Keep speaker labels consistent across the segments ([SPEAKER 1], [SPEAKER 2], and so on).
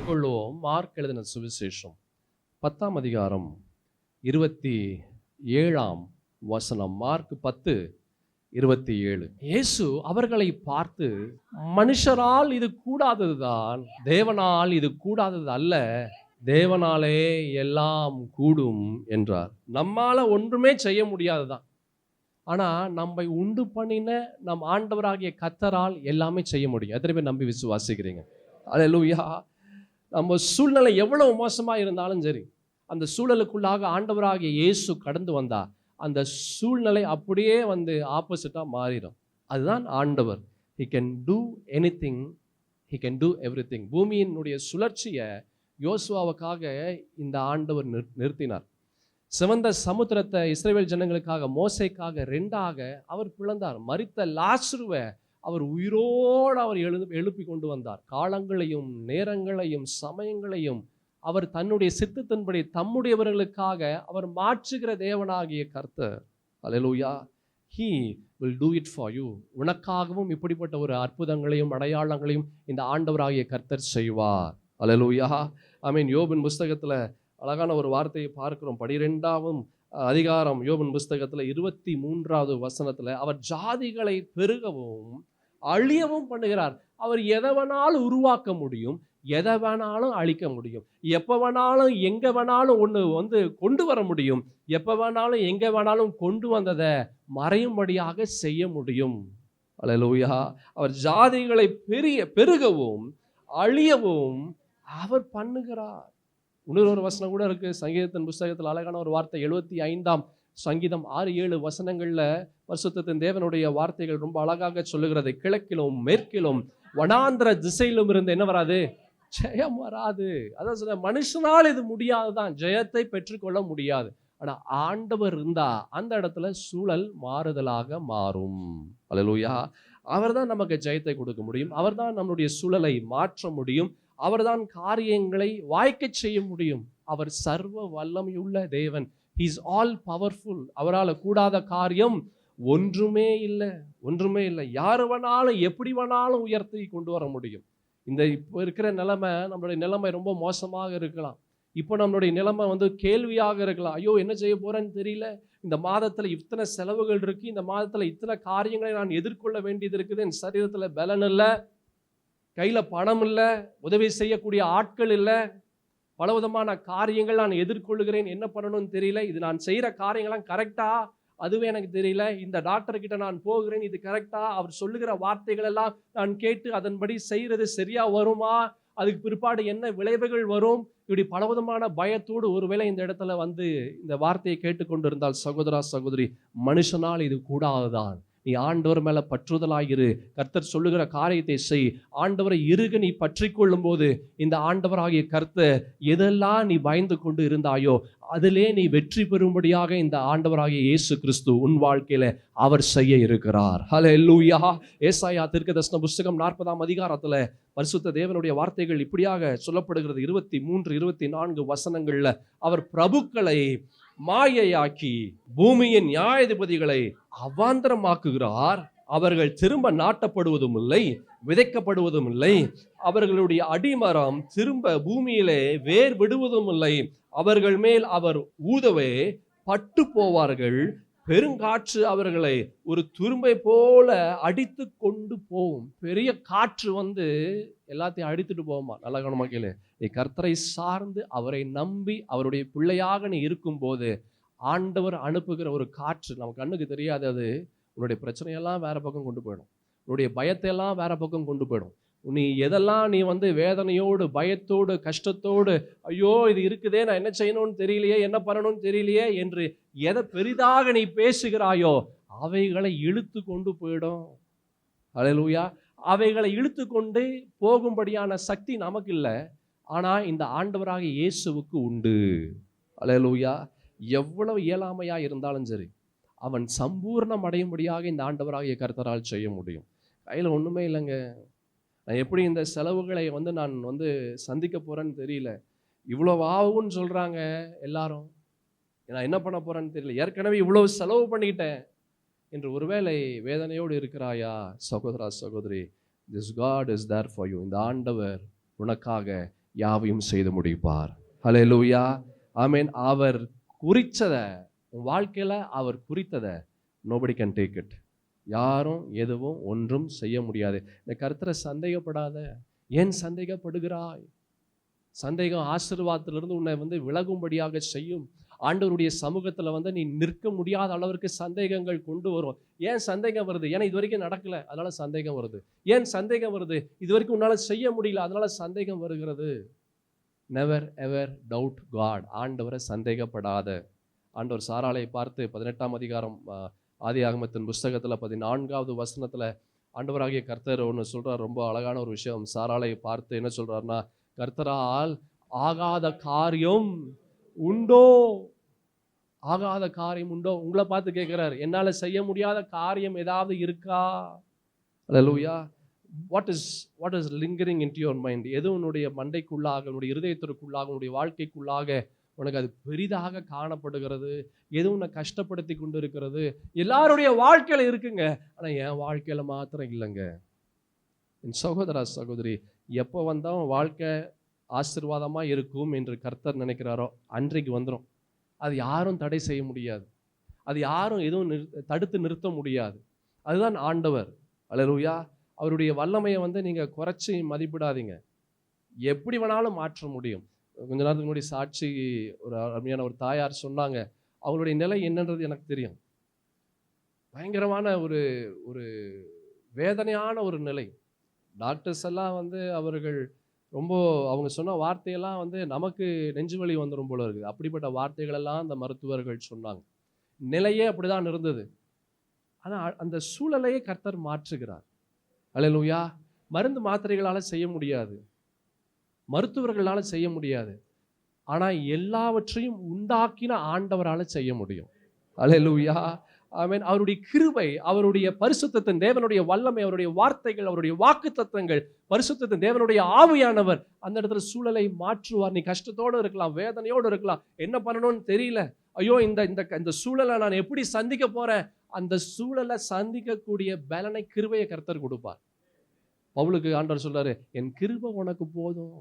[SPEAKER 1] கொள்வோம். மார்க் எழுதின சுவிசேஷம் 10ஆம் அதிகாரம் 27ஆம் வசனம். மார்க் 10:27. இயேசு அவர்களை பார்த்து, மனுஷரால் இது கூடாததுதான், தேவனால் இது கூடாதது அல்ல, தேவனாலே எல்லாம் கூடும் என்றார். நம்மால ஒன்றுமே செய்ய முடியாதுதான். ஆனா நம்மை உண்டு பண்ணின நம் ஆண்டவராகிய கர்த்தரால் எல்லாமே செய்ய முடியும். எத்தனை பேர் நம்பி விசுவாசிக்கிறீங்க? அல்லேலூயா. நம்ம சூழ்நிலை எவ்வளவு மோசமா இருந்தாலும் சரி, அந்த சூழலுக்குள்ளாக ஆண்டவராகிய இயேசு கடந்து வந்தா அந்த சூழ்நிலை அப்படியே ஆப்போசிட்டா மாறிடும். அதுதான் ஆண்டவர். He can do anything, he can do everything. பூமியினுடைய சுழற்சியை யோசுவாவுக்காக இந்த ஆண்டவர் நிறுத்தினார். சிவந்த சமுத்திரத்தை இஸ்ரவேல் ஜனங்களுக்காக, மோசேக்காக ரெண்டாக அவர் பிளந்தார். மரித்த லாசருவை அவர் உயிரோடு அவர் எழுப்பி கொண்டு வந்தார். காலங்களையும் நேரங்களையும் சமயங்களையும் அவர் தன்னுடைய சித்தத்தின்படி தம்முடையவர்களுக்காக அவர் மாற்றுகிற தேவனாகிய கர்த்தர். அல்லேலூயா. He will do it for you. உனக்காகவும் இப்படிப்பட்ட ஒரு அற்புதங்களையும் அடையாளங்களையும் இந்த ஆண்டவராகிய கர்த்தர் செய்வார். அல்லேலூயா. ஆமென். யோபின் புஸ்தகத்தில் அழகான ஒரு வார்த்தையை பார்க்கிறோம். 12ஆம் அதிகாரம் யோபின் புஸ்தகத்தில் 23வது வசனத்தில், அவர் ஜாதிகளை பெருகவும் அழியவும் பண்ணுகிறார். அவர் எதை வேணாலும் உருவாக்க முடியும், எதை வேணாலும் அழிக்க முடியும், எப்போ வேணாலும் எங்கே வேணாலும் ஒன்று கொண்டு வர முடியும், எப்போ வேணாலும் எங்கே வேணாலும் கொண்டு வந்ததை மறையும்படியாக செய்ய முடியும். அல்லேலூயா. அவர் ஜாதிகளை பெருகவும் அழியவும் அவர் பண்ணுகிறார். இன்னொரு வசனம் கூட இருக்கு சங்கீதத்தின் புஸ்தகத்தில், அழகான ஒரு வார்த்தை. 75ஆம் சங்கீதம் 6-7 வசனங்கள்ல பரிசுத்தத்தின் தேவனுடைய வார்த்தைகள் ரொம்ப அழகாக சொல்லுகிறது. கிழக்கிலும் மேற்கிலும் வனாந்திர திசையிலும் இருந்து என்ன வராது? ஜெயம் வராது. அதான் சொல்ல, மனுஷனால் இது முடியாதுதான், ஜெயத்தை பெற்றுக்கொள்ள முடியாது. ஆனா ஆண்டவர் இருந்தா அந்த இடத்துல சூழல் மாறுதலாக மாறும். அல்லேலூயா. அவர்தான் நமக்கு ஜெயத்தை கொடுக்க முடியும். அவர்தான் நம்முடைய சூழலை மாற்ற முடியும். அவர்தான் காரியங்களை வாய்க்க செய்ய முடியும். அவர் சர்வ வல்லமையுள்ள தேவன். He is all powerful. அவரால் கூடாத காரியம் ஒன்றுமே இல்லை, ஒன்றுமே இல்லை. யார் வேணாலும் எப்படி வேணாலும் உயர்த்தி கொண்டு வர முடியும். இந்த இப்போ இருக்கிற நிலைமை, நம்மளுடைய நிலைமை ரொம்ப மோசமாக இருக்கலாம். இப்போ நம்மளுடைய நிலைமை கேள்வியாக இருக்கலாம். ஐயோ, என்ன செய்ய போறேன்னு தெரியல, இந்த மாதத்தில் இத்தனை செலவுகள் இருக்கு, இந்த மாதத்தில் இத்தனை காரியங்களை நான் எதிர்கொள்ள வேண்டியது இருக்குது, என் சரீரத்தில் பலன் இல்லை, கையில் பணம் இல்லை, உதவி செய்யக்கூடிய ஆட்கள் இல்லை, பலவிதமான காரியங்கள் நான் எதிர்கொள்ளுகிறேன், என்ன பண்ணணும்னு தெரியல, இது நான் செய்கிற காரியங்கள்லாம் கரெக்டா, அதுவே எனக்கு தெரியல, இந்த டாக்டர்கிட்ட நான் போகிறேன், இது கரெக்டா, அவர் சொல்லுகிற வார்த்தைகள் எல்லாம் நான் கேட்டு அதன்படி செய்கிறது சரியா வருமா, அதுக்கு பிற்பாடு என்ன விளைவுகள் வரும், இப்படி பலவிதமான பயத்தோடு ஒருவேளை இந்த இடத்துல இந்த வார்த்தையை கேட்டுக்கொண்டு இருந்தால், சகோதரா சகோதரி, மனுஷனால் இது கூடாதுதான். நீ ஆண்டவர் மேல பற்றுதலாயிரு. கர்த்தர் சொல்லுகிற காரியத்தை செய். ஆண்டவரை இறுக நீ பற்றி கொள்ளும் போது இந்த ஆண்டவராகிய கர்த்தர் எதெல்லாம் நீ பயந்து கொண்டு இருந்தாயோ அதிலே நீ வெற்றி பெறும்படியாக இந்த ஆண்டவராகிய இயேசு கிறிஸ்து உன் வாழ்க்கையில அவர் செய்ய இருக்கிறார். ஹல்லேலூயா. ஏசாயா தீர்க்கதரிசன புஸ்தகம் 40ஆம் அதிகாரத்துல பரிசுத்த தேவனுடைய வார்த்தைகள் இப்படியாக சொல்லப்படுகிறது. 23-24 வசனங்கள்ல, அவர் பிரபுக்களை மாயையாக்கி பூமியின் நியாயாதிபதிகளை அவாந்தரமாக்குகிறார். அவர்கள் திரும்ப நாட்டப்படுவதும் இல்லை, விதைக்கப்படுவதும் இல்லை. அவர்களுடைய அடிமரம் திரும்ப பூமியிலே வேர் விடுவதும் இல்லை. அவர்கள் மேல் அவர் ஊதவே பட்டு போவார்கள். பெருங்காற்று அவர்களை ஒரு துரும்பை போல அடித்து கொண்டு போகும். பெரிய காற்று எல்லாத்தையும் அடித்துட்டு போகுமா? நல்ல கவனமா கேளு. நீ கர்த்தரை சார்ந்து அவரை நம்பி அவருடைய பிள்ளையாக நீ இருக்கும்போது ஆண்டவர் அனுப்புகிற ஒரு காற்று நமக்கு கண்ணுக்கு தெரியாது. அது உன்னுடைய பிரச்சனையெல்லாம் வேற பக்கம் கொண்டு போயிடும், உன்னுடைய பயத்தையெல்லாம் வேற பக்கம் கொண்டு போயிடும். நீ எதெல்லாம் நீ வேதனையோடு பயத்தோடு கஷ்டத்தோடு, ஐயோ இது இருக்குதே, நான் என்ன செய்யணும்னு தெரியலையே, என்ன பண்ணணும்னு தெரியலையே என்று எதை பெரிதாக நீ பேசுகிறாயோ அவைகளை இழுத்து கொண்டு போயிடும். அல்லேலூயா. அவைகளை இழுத்து கொண்டு போகும்படியான சக்தி நமக்கு இல்லை, ஆனா இந்த ஆண்டவராகிய இயேசுவுக்கு உண்டு. அல்லேலூயா. எவ்வளவு இயலாமையா இருந்தாலும் சரி, அவன் சம்பூர்ணம் அடையும்படியாக இந்த ஆண்டவராகிய கர்த்தரால் செய்ய முடியும். கையில் ஒண்ணுமே இல்லைங்க, நான் எப்படி இந்த செலவுகளை நான் சந்திக்க போறேன்னு தெரியல, இவ்வளவு ஆகும்னு சொல்றாங்க எல்லாரும், நான் என்ன பண்ண போறேன்னு தெரியல, ஏற்கனவே இவ்வளவு செலவு பண்ணிக்கிட்டேன் என்று ஒருவேளை வேதனையோடு இருக்கிறாயா? சகோதரா சகோதரி, this God is there for you. இந்த ஆண்டவர் உனக்காக யாவையும் செய்து முடிப்பார். ஹல்லேலூயா, ஆமென். அவர் குறித்ததை, உன் வாழ்க்கையில அவர் குறித்ததை nobody can take it. யாரும் எதுவும் ஒன்றும் செய்ய முடியாது. இந்த கர்த்தரை சந்தேகப்படாத. ஏன் சந்தேகப்படுகிறாய்? சந்தேகம் ஆசீர்வாதத்திலிருந்து உன்னை விலகும்படியாக செய்யும். ஆண்டவருடைய சமூகத்துல நீ நிற்க முடியாத அளவிற்கு சந்தேகங்கள் கொண்டு வரும். ஏன் சந்தேகம் வருது? ஏன்னா இது வரைக்கும் நடக்கல, அதனால சந்தேகம் வருது. ஏன் சந்தேகம் வருது? இது வரைக்கும் உன்னால செய்ய முடியல, அதனால சந்தேகம் வருகிறது. Never ever doubt God. ஆண்டவரை சந்தேகப்படாத. ஆண்டவர் சாராளை பார்த்து 18ஆம் அதிகாரம் ஆதியாகமத்தின் புஸ்தகத்துல 14வது வசனத்துல ஆண்டவராகிய கர்த்தர் ஒன்று சொல்றார். ரொம்ப அழகான ஒரு விஷயம். சாராளை பார்த்து என்ன சொல்றாருன்னா, கர்த்தரால் ஆகாத காரியம் உண்டோ? ஆகாத காரியம் உண்டோ? உங்களை பார்த்து கேட்கிறார், என்னால செய்ய முடியாத காரியம் ஏதாவது இருக்கா? அல்லேலூயா. What is lingering into your mind? எது உன்னுடைய மண்டைக்குள்ளாக, உன்னுடைய இருதயத்திற்குள்ளாக, உன்னுடைய வாழ்க்கைக்குள்ளாக உனக்கு அது பெரிதாக காணப்படுகிறது? எது உன்னை கஷ்டப்படுத்தி கொண்டு இருக்கிறது? எல்லாருடைய வாழ்க்கையில இருக்குங்க, ஆனா என் வாழ்க்கையில மாத்திரம் இல்லைங்க. என் சகோதரா சகோதரி, எப்போ வந்தாலும் வாழ்க்கை ஆசீர்வாதமா இருக்கும் என்று கர்த்தர் நினைக்கிறாரோ அன்றைக்கு வந்துடும். அது யாரும் தடை செய்ய முடியாது, அது யாரும் எதுவும் தடுத்து நிறுத்த முடியாது. அதுதான் ஆண்டவர். அல்லேலூயா. அவருடைய வல்லமையை நீங்க குறைச்சி மதிப்பிடாதீங்க. எப்படி வேணாலும் மாற்ற முடியும். கொஞ்ச நேரத்துக்கு முன்னாடி சாட்சி ஒரு அருமையான ஒரு தாயார் சொன்னாங்க. அவங்களுடைய நிலை என்னன்றது எனக்கு தெரியும். பயங்கரமான ஒரு ஒரு வேதனையான ஒரு நிலை. டாக்டர்ஸ் எல்லாம் அவர்கள் ரொம்ப அவங்க சொன்ன வார்த்தையெல்லாம் நமக்கு நெஞ்சு வலி வந்துடும் போல இருக்குது. அப்படிப்பட்ட வார்த்தைகளெல்லாம் அந்த மருத்துவர்கள் சொன்னாங்க. நிலையே அப்படிதான் இருந்தது. ஆனால் அந்த சூழலையே கர்த்தர் மாற்றுகிறார். அல்லேலூயா. மருந்து மாத்திரைகளால செய்ய முடியாது, மருத்துவர்களால செய்ய முடியாது. ஆனா எல்லாவற்றையும் உண்டாக்கின ஆண்டவரால செய்ய முடியும். அல்லேலூயா, ஆமென். அவருடைய கிருபை, அவருடைய பரிசுத்தத்தின் தேவனுடைய வல்லமை, அவருடைய வார்த்தைகள், அவருடைய வாக்குத்தத்தங்கள், பரிசுத்தத்தின் தேவனுடைய ஆவியானவர் அந்த இடத்துல சூழலை மாற்றுவார். நீ கஷ்டத்தோடு இருக்கலாம், வேதனையோடு இருக்கலாம், என்ன பண்ணணும்னு தெரியல, ஐயோ இந்த சூழலை நான் எப்படி சந்திக்க போறேன், அந்த சூழலை சந்திக்கக்கூடிய பலனை, கிருபையை கர்த்தர் கொடுப்பார். பவுலுக்கு ஆண்டவர் சொல்றாரு, என் கிருபை உனக்கு போதும்,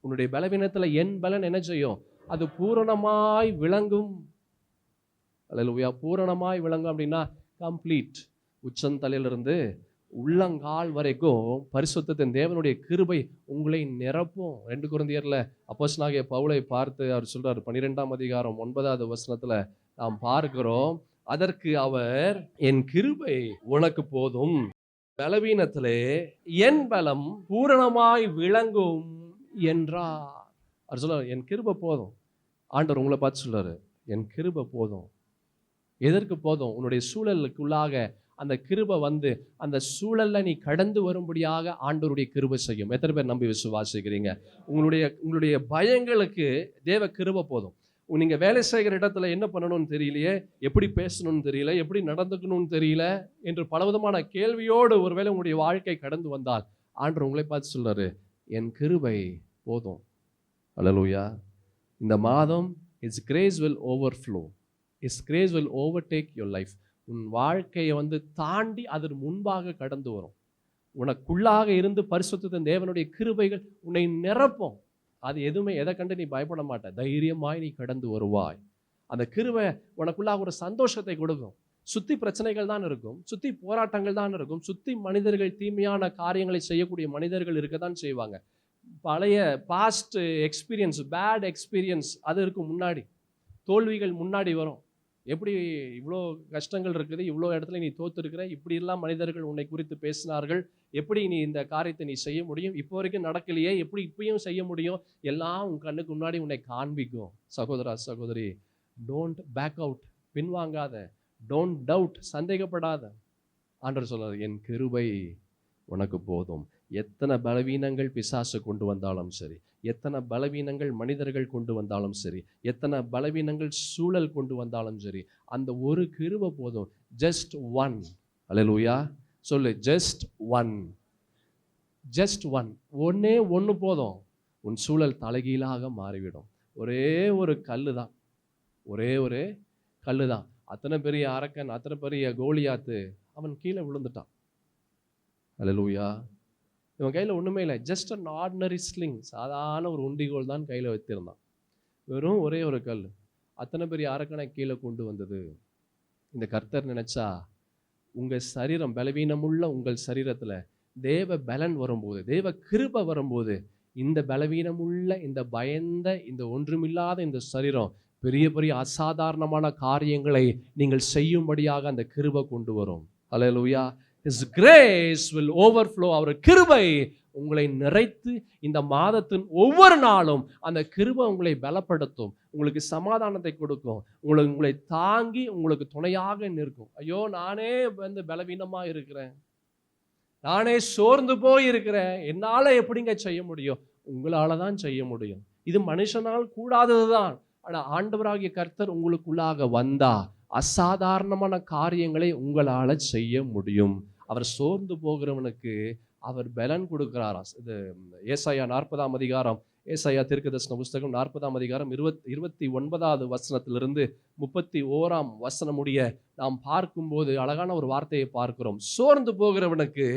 [SPEAKER 1] உன்னுடைய பலவீனத்துல என் பலன் என்ன செய்யும், அது பூரணமாய் விளங்கும். அல்லேலூயா. பூரணமாய் விளங்கும் அப்படின்னா கம்ப்ளீட். உச்சந்தலையிலிருந்து உள்ளங்கால் வரைக்கும் பரிசுத்தத்தின் தேவனுடைய கிருபை உங்களை நிரப்பும். 2 கொரிந்தியர்ல அப்போஸ்தலனாகிய பவுலை பார்த்து அவர் சொல்றார், 12ஆம் அதிகாரம் 9வது வசனத்துல நாம் பார்க்கிறோம், அதற்கு அவர் என் கிருபை உனக்கு போதும், பலவீனத்திலே என் பலம் பூரணமாய் விளங்கும் என்றார். அவர் சொல்றார், என் கிருபை போதும். ஆண்டவர் உங்களை பார்த்து சொல்றாரு, என் கிருபை போதும். எதற்கு போதும்? உன்னுடைய சூழலுக்குள்ளாக அந்த கிருபை அந்த சூழல்ல நீ கடந்து வரும்படியாக ஆண்டவருடைய கிருபை செய்யும். எத்தனை பேர் நம்பி விசுவாசிக்கிறீங்க? உங்களுடைய பயங்களுக்கு தேவ கிருபை போதும். நீங்க வேலை செய்கிற இடத்துல என்ன பண்ணணும்னு தெரியலையே, எப்படி பேசணும்னு தெரியல, எப்படி நடந்துக்கணும்னு தெரியல என்று பலவிதமான கேள்வியோடு ஒருவேளை உங்களுடைய வாழ்க்கை கடந்து வந்தால் ஆண்டவர் உங்களை பார்த்து சொல்றாரு, என் கிருபை போதும். அல்லேலூயா. இந்த மாதம் His grace will overflow. His grace will overtake your life. உன் வாழ்க்கையை தாண்டி அதற்கு முன்பாக கடந்து வரும். உனக்குள்ளாக இருந்து பரிசுத்தத்தின் தேவனுடைய கிருபைகள் உன்னை நிரப்பும். அது எதுவுமே எதை கண்டு நீ பயப்பட மாட்ட, தைரியமாய் நீ கடந்து வருவாய். அந்த கிருபை உனக்குள்ளாக ஒரு சந்தோஷத்தை கொடுக்கும். சுத்தி பிரச்சனைகள் தான் இருக்கும், சுத்தி போராட்டங்கள் தான் இருக்கும், சுத்தி மனிதர்கள், தீமையான காரியங்களை செய்யக்கூடிய மனிதர்கள் இருக்கத்தான் செய்வாங்க. பழைய பாஸ்ட் எக்ஸ்பீரியன்ஸ், பேட் எக்ஸ்பீரியன்ஸ் அது இருக்கும் முன்னாடி, தோல்விகள் முன்னாடி வரும். எப்படி இவ்வளோ கஷ்டங்கள் இருக்குது, இவ்வளோ இடத்துல நீ தோத்துருக்கிற, இப்படியெல்லாம் மனிதர்கள் உன்னை குறித்து பேசினார்கள், எப்படி நீ இந்த காரியத்தை நீ செய்ய முடியும், இப்போ வரைக்கும் நடக்கலையே, எப்படி இப்பயும் செய்ய முடியும், எல்லாம் உன் கண்ணுக்கு முன்னாடி உன்னை காண்பிக்கும். சகோதரா சகோதரி, டோன்ட் பேக் அவுட், பின்வாங்காத, டோன்ட் டவுட், சந்தேகப்படாத. ஆண்டவர் சொல்றார், என் கிருபை உனக்கு போதும். எத்தனை பலவீனங்கள் பிசாசு கொண்டு வந்தாலும் சரி, எத்தனை பலவீனங்கள் மனிதர்கள் கொண்டு வந்தாலும் சரி, எத்தனை பலவீனங்கள் சூழல் கொண்டு வந்தாலும் சரி, அந்த ஒரு கிருபை போதும். Just one. அல்லேலூயா. சொல்லு, ஜஸ்ட் ஒன். Just one. ஒன்னே ஒன்று போதும், உன் சூழல் தலைகீழாக மாறிவிடும். ஒரே ஒரு கல்லு தான், ஒரே ஒரு கல்லு தான். அத்தனை பெரிய அரக்கன், அத்தனை பெரிய கோலியாத்து, அவன் கீழே விழுந்துட்டான். அல்லேலூயா. இவன் கையில் ஒன்றுமே இல்லை, ஜஸ்ட் அன் ஆர்டினரி ஸ்லிங், சாதாரண ஒரு உண்டிகோல் தான் கையில் வைத்திருந்தான். வெறும் ஒரே ஒரு கல் அத்தனை பெரிய அரக்கனை கீழே கொண்டு வந்தது. இந்த கர்த்தர் நினைச்சா உங்கள் சரீரம் பலவீனமுள்ள உங்கள் சரீரத்தில் தேவ பலன் வரும்போது, தேவ கிருபை வரும்போது, இந்த பலவீனமுள்ள, இந்த பயந்த, இந்த ஒன்றுமில்லாத இந்த சரீரம் பெரிய பெரிய அசாதாரணமான காரியங்களை நீங்கள் செய்யும்படியாக அந்த கிருபை கொண்டு வரும். அல்லேலூயா. His grace will overflow. அவர் கிருபை உங்களை நிறைத்து இந்த மாதத்தின் ஒவ்வொரு நாளும் அந்த கிருபை உங்களை பலப்படுத்தும், உங்களுக்கு சமாதானத்தை கொடுக்கும், உங்களை தாங்கி உங்களுக்கு துணையாக நிற்கும். ஐயோ, நானே பலவீனமா இருக்கிறேன், நானே சோர்ந்து போய் இருக்கிறேன், என்னால எப்படிங்க செய்ய முடியும்? உங்களால தான் செய்ய முடியும். இது மனுஷனால் கூடாததுதான். ஆனா ஆண்டவராகிய கர்த்தர் உங்களுக்குள்ளாக வந்தா அசாதாரணமான காரியங்களை உங்களால செய்ய முடியும். அவர் சோர்ந்து போகிறவனுக்கு அவர் பலன் கொடுக்கிறாராம். இது ஏசாயா 40ஆம் அதிகாரம், ஏசாயா தீர்க்கதரிசன புஸ்தகம் 40ஆம் அதிகாரம் 29வது வசனத்திலிருந்து 31ஆம் வசனம் முடிய நாம் பார்க்கும்போது அழகான ஒரு வார்த்தையை பார்க்கிறோம். சோர்ந்து போகிறவனுக்கு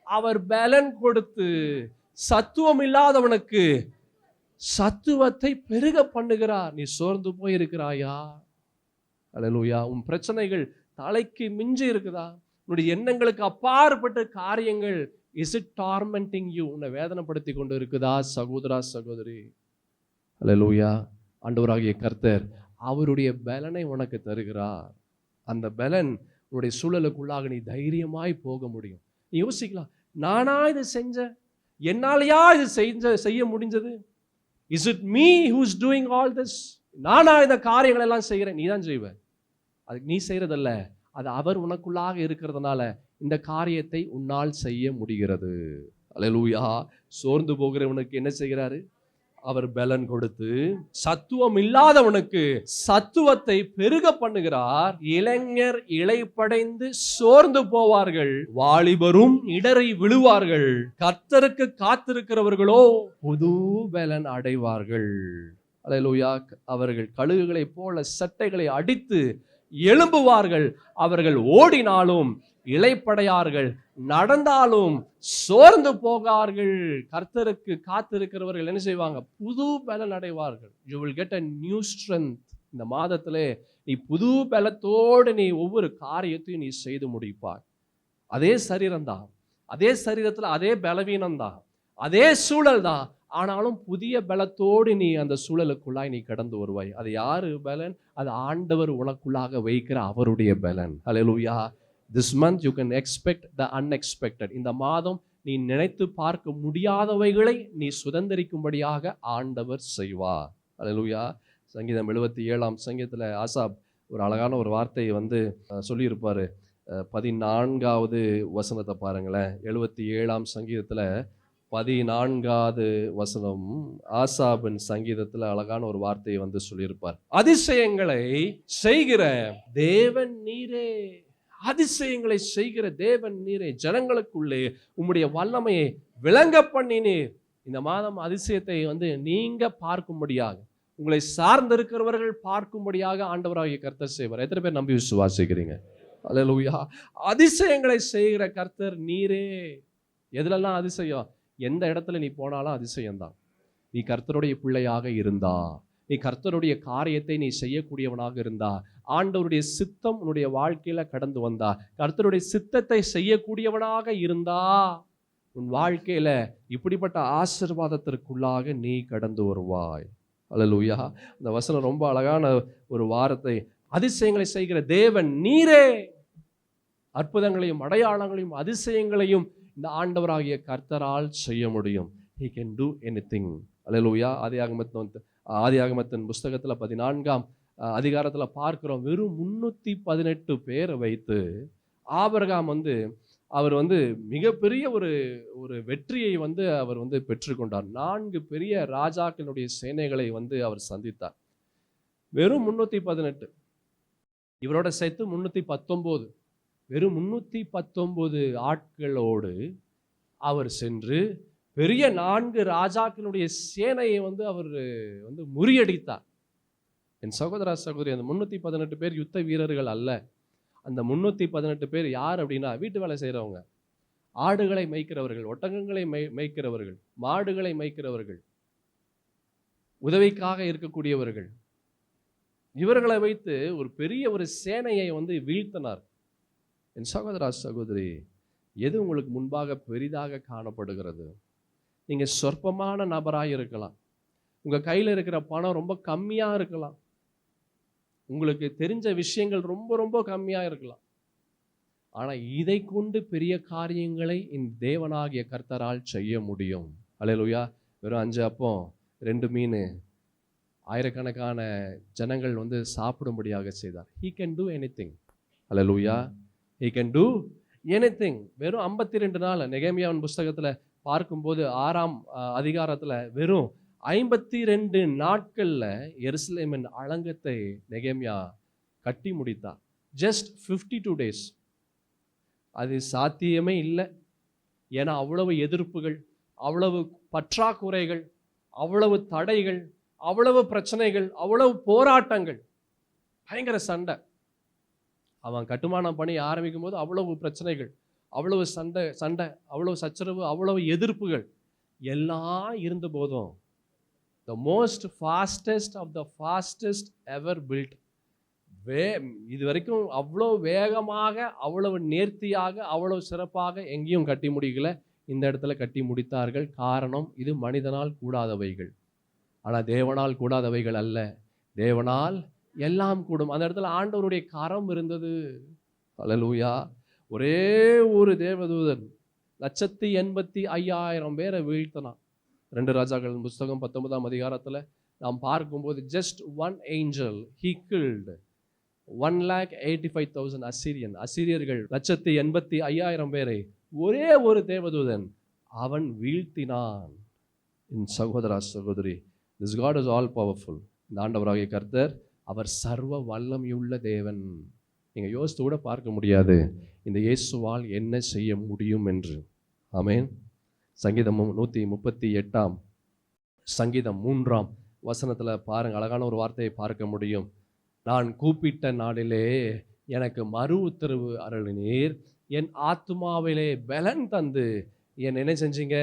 [SPEAKER 1] அவர் பலன் கொடுத்து, சத்துவம் இல்லாதவனுக்கு சத்துவத்தை பெருக பண்ணுகிறார். நீ சோர்ந்து போயிருக்கிறாயா? அல்லேலூயா. உன் பிரச்சனைகள் தலைக்கு மிஞ்சி இருக்குதா? உன்னுடைய எண்ணங்களுக்கு அப்பாற்பட்ட காரியங்கள் இஸ் இட் டார்மெண்டிங் யூ? உன்னை வேதனைப்படுத்தி கொண்டு இருக்குதா சகோதரா, சகோதரி? அல்லேலூயா. ஆண்டவராகிய கர்த்தர் அவருடைய பலனை உனக்கு தருகிறார். அந்த பலன் உன்னுடைய சூழலுக்குள்ளாக நீ தைரியமாய் போக முடியும். நீ யோசிக்கலாம், நானா இது செஞ்சேன், என்னாலையா இது செய்ய முடிஞ்சது? Is it me whose doing all this? நானா இந்த காரியங்கள் எல்லாம் செய்கிறேன்? நீ தான் செய்வ. அதுக்கு நீ செய்யறதல்ல, அது அவர் உனக்குள்ளாக இருக்கிறதுனால இந்த காரியத்தை உன்னால் செய்ய முடிகிறது. அல்லேலூயா. சோர்ந்து போகிறவனுக்கு என்ன செய்கிறாரு? அவர் பலன் கொடுத்து, சத்துவம் இல்லாதவனுக்கு சத்துவத்தை பெருக பண்ணுகிறார். இளைஞர் இளைப்படைந்து சோர்ந்து போவார்கள், வாலிபரும் இடறி விழுவார்கள். கர்த்தருக்கு காத்திருக்கிறவர்களோ புது பலன் அடைவார்கள். அல்லேலூயா. அவர்கள் கழுகுகளை போல சட்டைகளை அடித்து எழும்புவார்கள். அவர்கள் ஓடினாலும் இளைப்படையார்கள், நடந்தாலும் சோர்ந்து போகார்கள். கர்த்தருக்கு காத்திருக்கிறவர்கள் என்ன செய்வாங்க? புது பலன் அடைவார்கள். You will get a new strength. இந்த மாதத்திலே நீ புது பலத்தோடு நீ ஒவ்வொரு காரியத்தையும் நீ செய்து முடிப்பாய். அதே சரீரம் தான், அதே சரீரத்தில் அதே பலவீனம் தான், அதே சூழல் தான். ஆனாலும் புதிய பலத்தோடு நீ அந்த சூழலுக்குள்ளாய் நீ கடந்து வருவாய். அது யாரு பலன்? அது ஆண்டவர் உனக்குள்ளாக வைக்கிற அவருடைய பலன். ஹல்லேலூயா. This month you can expect the unexpected. இந்த மாதம் நீ நினைத்து பார்க்க முடியாதவைகளை நீ சுதந்திரிக்கும்படியாக ஆண்டவர் செய்வார். ஹல்லேலூயா. சங்கீதம் 77ஆம் சங்கீதத்தில் ஆசாப் ஒரு அழகான ஒரு வார்த்தையை சொல்லியிருப்பாரு. 14வது வசனத்தை பாருங்களேன். 77ஆம் சங்கீதத்தில் 14வது வசனம், ஆசாபின் சங்கீதத்தில் அழகான ஒரு வார்த்தையை சொல்லியிருப்பார். அதிசயங்களை செய்கிற தேவன் நீரே, அதிசயங்களை செய்கிற தேவன் நீரே, ஜனங்களுக்குள்ளே உம்முடைய வல்லமையை விளங்க பண்ணினீர். இந்த மாதம் அதிசயத்தை நீங்க பார்க்கும்படியாக, உங்களை சார்ந்திருக்கிறவர்கள் பார்க்கும்படியாக ஆண்டவராகிய கர்த்தர் செய்வார். எத்தனை பேர் நம்பி விசுவாசிக்கிறீங்க? அல்லேலூயா. அதிசயங்களை செய்கிற கர்த்தர் நீரே. எதுலெல்லாம் அதிசயம்? எந்த இடத்துல நீ போனாலும் அதிசயம்தான். நீ கர்த்தருடைய பிள்ளையாக இருந்தா, நீ கர்த்தருடைய காரியத்தை நீ செய்யக்கூடியவனாக இருந்தா, ஆண்டவருடைய சித்தம் உன்னுடைய வாழ்க்கையில கடந்து வந்தா, கர்த்தருடைய சித்தத்தை செய்யக்கூடியவனாக இருந்தா, உன் வாழ்க்கையில இப்படிப்பட்ட ஆசீர்வாதத்திற்குள்ளாக நீ கடந்து வருவாய். அல்லேலூயா. இந்த வசனம் ரொம்ப அழகான ஒரு வார்த்தை. அதிசயங்களை செய்கிற தேவன் நீரே. அற்புதங்களையும் அடையாளங்களையும் அதிசயங்களையும் இந்த ஆண்டவராகிய கர்த்தரால் செய்ய முடியும். He can do anything. அல்லேலூயா. ஆதியாகமத்தின் புஸ்தகத்தில் 14ஆம் அதிகாரத்தில் பார்க்கிறோம். வெறும் 318 பேரை வைத்து ஆபிரகாம் அவர் மிகப்பெரிய ஒரு வெற்றியை அவர் பெற்றுக்கொண்டார். 4 பெரிய ராஜாக்களுடைய சேனைகளை அவர் சந்தித்தார். வெறும் 318, இவரோட சேர்த்து 319, வெறும் 319 ஆட்களோடு அவர் சென்று பெரிய 4 ராஜாக்களுடைய சேனையை அவர் முறியடித்தார். என் சகோதரா, சகோதரி, அந்த 318 பேர் யுத்த வீரர்கள் அல்ல. அந்த 318 பேர் யார் அப்படின்னா வீட்டு வேலை செய்கிறவங்க. ஆடுகளை மேய்க்கிறவர்கள், ஒட்டகங்களை மேய்க்கிறவர்கள், மாடுகளை மேய்க்கிறவர்கள், உதவிக்காக இருக்கக்கூடியவர்கள், இவர்களை வைத்து ஒரு பெரிய ஒரு சேனையை வீழ்த்தினார். என் சகோதரா சகோதரி, எது உங்களுக்கு முன்பாக பெரிதாக காணப்படுகிறது? நீங்க சொற்பமான நபராக இருக்கலாம், உங்க கையில் இருக்கிற பணம் ரொம்ப கம்மியா இருக்கலாம், உங்களுக்கு தெரிஞ்ச விஷயங்கள் ரொம்ப ரொம்ப கம்மியா இருக்கலாம். ஆனா இதை கொண்டு பெரிய காரியங்களை இந்த தேவனாகிய கர்த்தரால் செய்ய முடியும். அல்லேலூயா. வெறும் 5 அப்பம் 2 மீன் ஆயிரக்கணக்கான ஜனங்கள் சாப்பிடும்படியாக செய்தார். He can do anything. Hallelujah. He can do anything. வெறும் 52 நாள் நெகேமியாவின் புஸ்தகத்துல பார்க்கும்போது 6ஆம் அதிகாரத்துல வெறும் 52 நாட்கள்ல எருசலேமின் அலங்கத்தை நெகேமியா கட்டி முடித்தார். Just 52 days. அது சாத்தியமே இல்லை. ஏன்னா அவ்வளவு எதிர்ப்புகள், அவ்வளவு பற்றாக்குறைகள், அவ்வளவு தடைகள், அவ்வளவு பிரச்சனைகள், அவ்வளவு போராட்டங்கள், பயங்கர சண்டை. அவன் கட்டுமானம் பண்ணி ஆரம்பிக்கும் போது அவ்வளவு பிரச்சனைகள், அவ்வளவு சண்டை, அவ்வளவு சச்சரவு, அவ்வளவு எதிர்ப்புகள் எல்லாம் இருந்த போதும் the most fastest of the fastest ever built, இது வரைக்கும் அவ்வளோ வேகமாக, அவ்வளவு நேர்த்தியாக, அவ்வளவு சிறப்பாக எங்கேயும் கட்டி முடிக்கல, இந்த இடத்துல கட்டி முடித்தார்கள். காரணம், இது மனிதனால் கூடாதவைகள், ஆனால் தேவனால் கூடாதவைகள் அல்ல. தேவனால் எல்லாம் கூடும். அந்த இடத்துல ஆண்டவருடைய கரம் இருந்தது. அல்லேலூயா. ஒரே ஒரு தேவதூதன் 185,000 பேரை வீழ்த்தினான். 2 ராஜாக்களின் புஸ்தகம் 19ஆம் அதிகாரத்துல நாம் பார்க்கும்போது just one angel he killed 185,000 அசிரியர்கள் 185,000 பேரை ஒரே ஒரு தேவதூதன் அவன் வீழ்த்தினான். என் சகோதரா சகோதரி, this God is all powerful. இந்த ஆண்டவராகிய கர்த்தர் அவர் சர்வ வல்லமையுள்ள தேவன். நீங்க யோசித்து கூட பார்க்க முடியாது இந்த இயேசுவால் என்ன செய்ய முடியும் என்று. ஆமென். சங்கீதம் 138 சங்கீதம் 3 வசனத்துல பாருங்க, அழகான ஒரு வார்த்தையை பார்க்க முடியும். நான் கூப்பிட்ட நாளிலே எனக்கு மறு உத்தரவு அருளினீர், என் ஆத்துமாவிலே பலன் தந்து என்ன செஞ்சீங்க?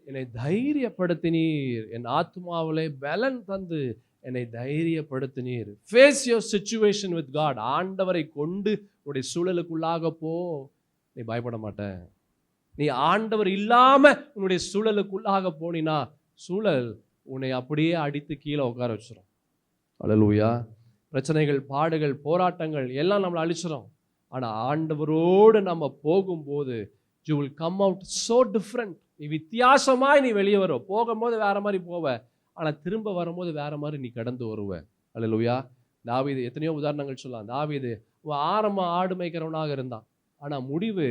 [SPEAKER 1] என்னை தைரியப்படுத்தினீர். என் ஆத்துமாவிலே பலன் தந்து என்னை தைரியப்படுத்தினீர். Face your situation with God. ஆண்டவரை கொண்டு உன்னுடைய சூழலுக்குள்ளாக போ, நீ பயப்பட மாட்ட. நீ ஆண்டவர் இல்லாம உன்னுடைய சூழலுக்குள்ளாக போனினா சூழல் உன்னை அப்படியே அடித்து கீழே உட்கார வச்சிடும். அல்லேலூயா. பிரச்சனைகள், பாடுகள், போராட்டங்கள் எல்லாம் நம்மளை அழிச்சிடும். ஆனா ஆண்டவரோடு நம்ம போகும்போது you will come out so different. நீ வித்தியாசமாய் நீ வெளியே வருவ. போகும்போது வேற மாதிரி போவ, ஆனா திரும்ப வரும்போது வேற மாதிரி நீ கடந்து வருவ. அல்லேலூயா. தாவீது, எத்தனையோ உதாரணங்கள் சொல்லலாம். தாவீது ஆரம்ப ஆடு மேய்க்கிறவனாக இருந்தான், ஆனா முடிவு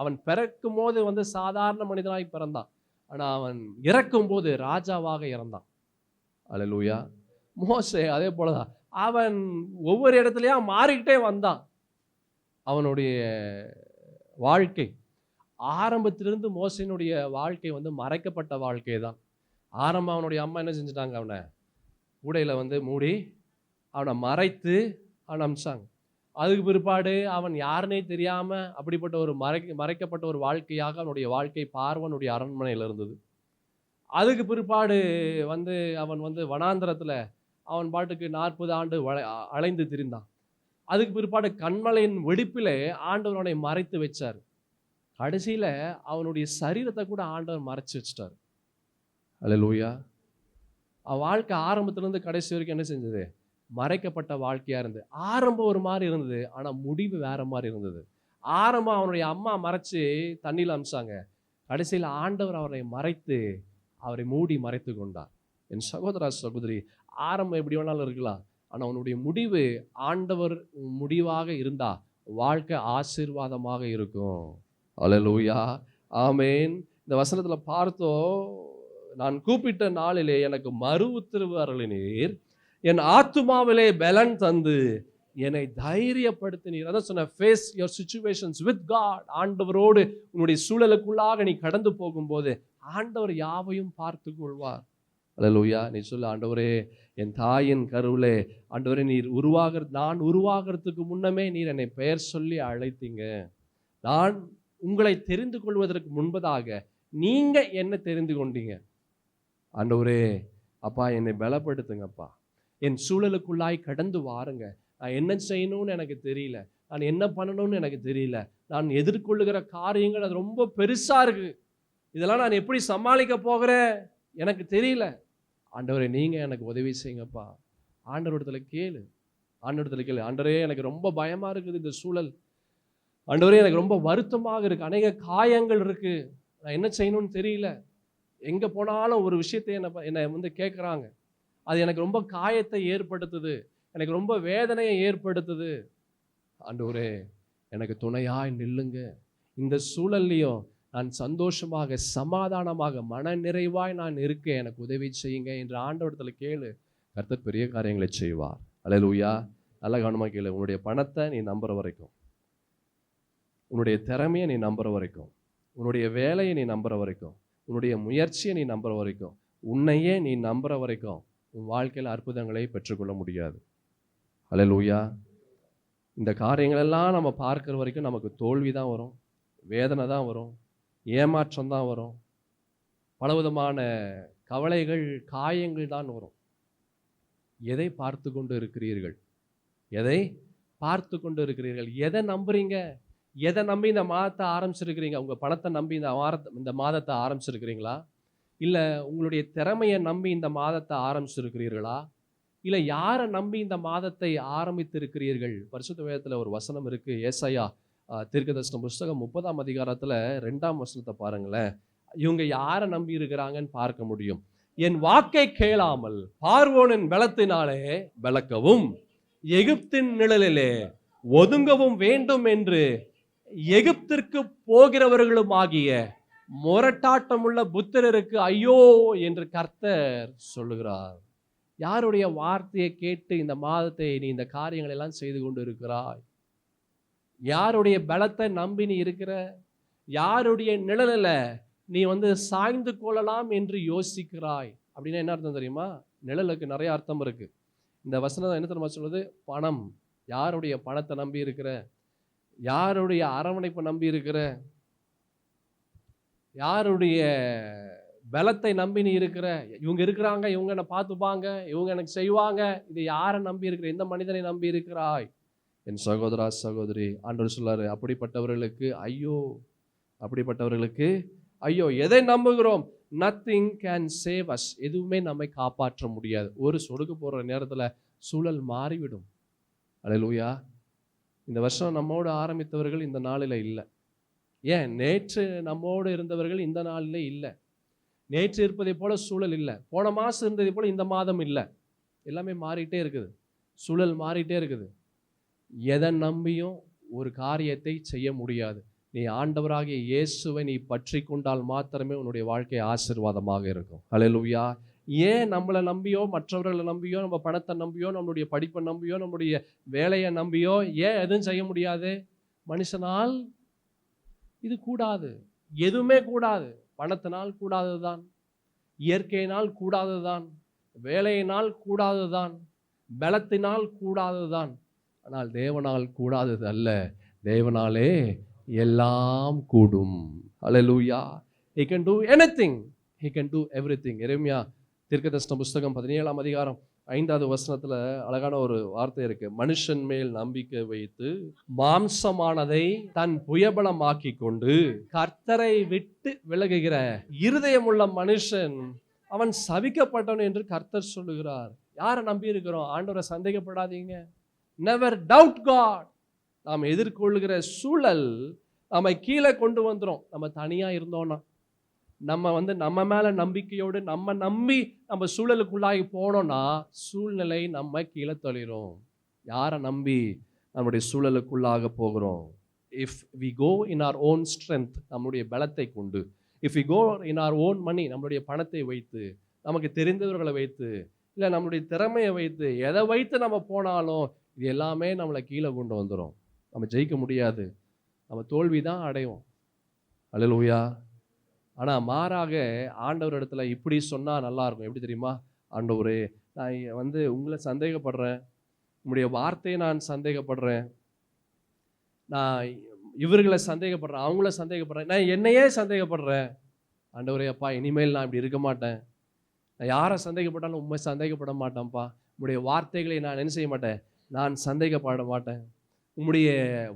[SPEAKER 1] அவன் பிறக்கும் போது சாதாரண மனிதனாய் பிறந்தான், ஆனா அவன் இறக்கும் போது ராஜாவாக இறந்தான். அல்லேலூயா. மோசே அதே போலதான், அவன் ஒவ்வொரு இடத்துலயா மாறிக்கிட்டே வந்தான். அவனுடைய வாழ்க்கை ஆரம்பத்திலிருந்து மோசேனுடைய வாழ்க்கை மறைக்கப்பட்ட வாழ்க்கை தான். ஆரம்பம் அவனுடைய அம்மா என்ன செஞ்சுட்டாங்க? அவனை கூடையில மூடி அவனை மறைத்து அவனை அமிச்சாங்க. அதுக்கு பிற்பாடு அவன் யாருன்னே தெரியாம அப்படிப்பட்ட ஒரு மறைக்கப்பட்ட ஒரு வாழ்க்கையாக அவனுடைய வாழ்க்கை பார்வனுடைய அரண்மனையில் இருந்தது. அதுக்கு பிற்பாடு அவன் வனாந்திரத்துல அவன் பாட்டுக்கு 40 ஆண்டு அலைந்து திரிந்தான். அதுக்கு பிற்பாடு கண்மலையின் வெடிப்பிலே ஆண்டவர் அவனை மறைத்து வச்சார். கடைசியில அவனுடைய சரீரத்தை கூட ஆண்டவர் மறைச்சு வச்சிட்டார். அல்லேலூயா. அவன் வாழ்க்கை ஆரம்பத்திலிருந்து கடைசி வரைக்கும் என்ன செஞ்சது? மறைக்கப்பட்ட வாழ்க்கையா இருந்தது. ஆரம்பம் ஒரு மாதிரி இருந்தது, ஆனா முடிவு வேற மாதிரி இருந்தது. ஆரம்பம் அவனுடைய அம்மா மறைச்சு தண்ணியில் அமிச்சாங்க, கடைசியில் ஆண்டவர் அவரை மறைத்து அவரை மூடி மறைத்து கொண்டார். என் சகோதரா சகோதரி, ஆரம்பம் எப்படி வேணாலும் இருக்கலாம், ஆனா அவனுடைய முடிவு ஆண்டவர் முடிவாக இருந்தா வாழ்க்கை ஆசீர்வாதமாக இருக்கும். அல்லேலூயா. ஆமென். இந்த வசனத்துல பார்த்தோம், நான் கூப்பிட்ட நாளிலே எனக்கு மறு உத்தரவு அருளினீர், என் ஆத்துமாவிலே பலன் தந்து என்னை தைரியப்படுத்தினீர். அதான் சொன்ன, face your situations with God. ஆண்டவரோடு உன்னுடைய சூழலுக்குள்ளாக நீ கடந்து போகும்போது ஆண்டவர் யாவையும் பார்த்து கொள்வார். அல்லேலூயா. நீ சொல்ல, ஆண்டவரே என் தாயின் கருவிலே ஆண்டவரே நீர் நான் உருவாகிறதுக்கு முன்னமே நீர் என்னை பெயர் சொல்லி அழைத்தீங்க. நான் உங்களை தெரிந்து கொள்வதற்கு முன்பதாக நீங்க என்ன தெரிந்து கொண்டீங்க? ஆண்டவரே, அப்பா என்னை பலப்படுத்துங்கப்பா, என் சூழலுக்குள்ளாய் கடந்து வாருங்க. நான் என்ன செய்யணும்னு எனக்கு தெரியல, நான் என்ன பண்ணணும்னு எனக்கு தெரியல, நான் எதிர்கொள்ளுகிற காரியங்கள் அது ரொம்ப பெருசா இருக்கு, இதெல்லாம் நான் எப்படி சமாளிக்க போகிறேன் எனக்கு தெரியல. ஆண்டவரே நீங்க எனக்கு உதவி செய்யுங்கப்பா. ஆண்டவரிடத்துல கேளு, ஆண்டவரிடத்துல கேளு. ஆண்டவரே எனக்கு ரொம்ப பயமா இருக்குது இந்த சூழல், ஆண்டவரே எனக்கு ரொம்ப வருத்தமாக இருக்கு, அநேக காயங்கள் இருக்கு, நான் என்ன செய்யணும்னு தெரியல. எங்க போனாலும் ஒரு விஷயத்தை என்னை வந்து கேட்குறாங்க, அது எனக்கு ரொம்ப காயத்தை ஏற்படுத்துது, எனக்கு ரொம்ப வேதனையை ஏற்படுத்துது. ஆண்டவரே எனக்கு துணையாய் நில்லுங்க, இந்த சூழல்லையும் நான் சந்தோஷமாக சமாதானமாக மன நிறைவாய் நான் இருக்கேன், எனக்கு உதவி செய்யுங்க என்று ஆண்டவரிடத்துல கேளு. கர்த்தர் பெரிய காரியங்களை செய்வார். அல்லேலூயா. நல்ல கவனமாக கேளு. உன்னுடைய பணத்தை நீ நம்புற வரைக்கும், உன்னுடைய திறமையை நீ நம்புற வரைக்கும், உன்னுடைய வேலையை நீ நம்புற வரைக்கும், உன்னுடைய முயற்சியை நீ நம்புற வரைக்கும், உன்னையே நீ நம்புற வரைக்கும் உன் வாழ்க்கையில் அற்புதங்களை பெற்றுக்கொள்ள முடியாது. அல்லேலூயா. இந்த காரியங்களெல்லாம் நம்ம பார்க்குற வரைக்கும் நமக்கு தோல்வி தான் வரும், வேதனை தான் வரும், ஏமாற்றம் தான் வரும், பலவிதமான கவலைகள் காயங்கள் தான் வரும். எதை பார்த்து கொண்டு இருக்கிறீர்கள்? எதை பார்த்து கொண்டு இருக்கிறீர்கள்? எதை நம்புறீங்க? எதை நம்பி இந்த மாதத்தை ஆரம்பிச்சிருக்கிறீங்க? உங்கள் பணத்தை நம்பி இந்த மாதத்தை ஆரம்பிச்சிருக்கிறீங்களா? இல்லை உங்களுடைய திறமையை நம்பி இந்த மாதத்தை ஆரம்பிச்சிருக்கிறீர்களா? இல்லை யாரை நம்பி இந்த மாதத்தை ஆரம்பித்திருக்கிறீர்கள்? பரிசுத்த வேதத்தில் ஒரு வசனம் இருக்குது. ஏசாயா தீர்க்கதரிசன புஸ்தகம் 30ஆம் அதிகாரத்தில் 2ஆம் வசனத்தை பாருங்களேன். இவங்க யாரை நம்பி இருக்கிறாங்கன்னு பார்க்க முடியும். என் வாக்கை கேளாமல் பார்வோனின் பலத்தினாலே பலக்கவும் எகிப்தின் நிழலிலே ஒதுங்கவும் வேண்டும் என்று எகிப்திற்கு போகிறவர்களும் ஆகிய முரட்டாட்டமுள்ள புத்திரருக்கு ஐயோ என்று கர்த்தர் சொல்லுகிறார். யாருடைய வார்த்தையை கேட்டு இந்த மாதத்தை நீ இந்த காரியங்கள் எல்லாம் செய்து கொண்டு இருக்கிறாய்? யாருடைய பலத்தை நம்பி நீ இருக்கிற? யாருடைய நிழலில் நீ வந்து சாய்ந்து கொள்ளலாம் என்று யோசிக்கிறாய்? அப்படின்னா என்ன அர்த்தம் தெரியுமா? நிழலுக்கு நிறைய அர்த்தம் இருக்கு. இந்த வசனம் என்ன தெரியுமா சொல்லுது? பணம். யாருடைய பணத்தை நம்பி இருக்கிற? யாருடைய அரவணைப்பை நம்பி இருக்கிற? யாருடைய பலத்தை நம்பி நீ இருக்கிற? இவங்க இருக்கிறாங்க, இவங்க என்னை பார்த்துப்பாங்க, இவங்க எனக்கு செய்வாங்க, இது யாரை நம்பி இருக்கிற? எந்த மனிதனை நம்பி இருக்கிறாய்? என் சகோதரா சகோதரி, ஆண்டவர் சொல்லாரு, அப்படிப்பட்டவர்களுக்கு ஐயோ, அப்படிப்பட்டவர்களுக்கு ஐயோ. எதை நம்புகிறோம்? Nothing can save us. எதுவுமே நம்மை காப்பாற்ற முடியாது. ஒரு சொடுக்கு போடுற நேரத்தில் சூழல் மாறிவிடும். அல்லேலூயா. இந்த வருஷம் நம்மோடு ஆரம்பித்தவர்கள் இந்த நாளில் இல்லை. ஏன்? நேற்று நம்மோடு இருந்தவர்கள் இந்த நாளில் இல்லை. நேற்று இருப்பதை போல சூழல் இல்லை. போன மாதம் இருந்ததை போல இந்த மாதம் இல்லை. எல்லாமே மாறிட்டே இருக்குது, சூழல் மாறிட்டே இருக்குது. எதை நம்பியும் ஒரு காரியத்தை செய்ய முடியாது. நீ ஆண்டவராகிய இயேசுவை நீ பற்றி கொண்டால் மாத்திரமே உன்னுடைய வாழ்க்கை ஆசீர்வாதமாக இருக்கும். அல்லேலூயா. ஏன் நம்மளை நம்பியோ, மற்றவர்களை நம்பியோ, நம்ம பணத்தை நம்பியோ, நம்மளுடைய படிப்பை நம்பியோ, நம்முடைய வேலையை நம்பியோ ஏன் எதுவும் செய்ய முடியாது? மனுஷனால் இது கூடாது, எதுவுமே கூடாது. பணத்தினால் கூடாதது தான், இயற்கையினால் கூடாதது தான், வேலையினால் கூடாதது தான், பலத்தினால் கூடாதது தான். ஆனால் தேவனால் கூடாதது அல்ல. தேவனாலே எல்லாம் கூடும். அல்லேலூயா. He can do anything. He can do everything. எரேமியா தீர்க்கதரிசன புஸ்தகம் 17ஆம் அதிகாரம் 5வது வசனத்துல அழகான ஒரு வார்த்தை இருக்கு. மனுஷன் மேல் நம்பிக்கை வைத்து மாம்சமானதை தன் புயபலமாக்கி கொண்டு கர்த்தரை விட்டு விலகுகிற இருதயமுள்ள மனுஷன் அவன் சபிக்கப்பட்டவன் என்று கர்த்தர் சொல்லுகிறார். யாரை நம்பி இருக்கிறோம்? ஆண்டவரை சந்தேகப்படாதீங்க. Never doubt God. நாம் எதிர்கொள்ளுகிற சூழல் நம்மை கீழே கொண்டு வந்துடும். நம்ம தனியா இருந்தோம்னா, நம்ம மேல நம்பிக்கையோடு நம்ம நம்பி நம்ம சூழலுக்குள்ளாகி போனோம்னா சூழ்நிலை நம்ம கீழே தள்ளிரும். யாரை நம்பி நம்முடைய சூழலுக்குள்ளாக போகிறோம்? If we go in our own strength, நம்முடைய பலத்தை கொண்டு, if we go in our own money, நம்மளுடைய பணத்தை வைத்து, நமக்கு தெரிந்தவர்களை வைத்து, இல்லை நம்மளுடைய திறமையை வைத்து, எதை வைத்து நம்ம போனாலும் இது எல்லாமே நம்மளை கீழே கொண்டு வந்துடும். நம்ம ஜெயிக்க முடியாது, நம்ம தோல்வி தான் அடைவோம். அல்லேலூயா. ஆனால் மாறாக ஆண்டவர் இடத்துல இப்படி சொன்னால் நல்லா இருக்கும். எப்படி தெரியுமா? ஆண்டவரே, நான் உங்களை சந்தேகப்படுறேன், உங்களுடைய வார்த்தையை நான் சந்தேகப்படுறேன், நான் இவர்களை சந்தேகப்படுறேன், அவங்கள சந்தேகப்படுறேன், நான் என்னையே சந்தேகப்படுறேன். ஆண்டவரே அப்பா, இனிமேல் நான் இப்படி இருக்க மாட்டேன். நான் யாரை சந்தேகப்பட்டாலும் உண்மை சந்தேகப்பட மாட்டேன்ப்பா. உம்முடைய வார்த்தைகளை நான் என்ன செய்ய மாட்டேன், நான் சந்தேகப்பட மாட்டேன். உம்முடைய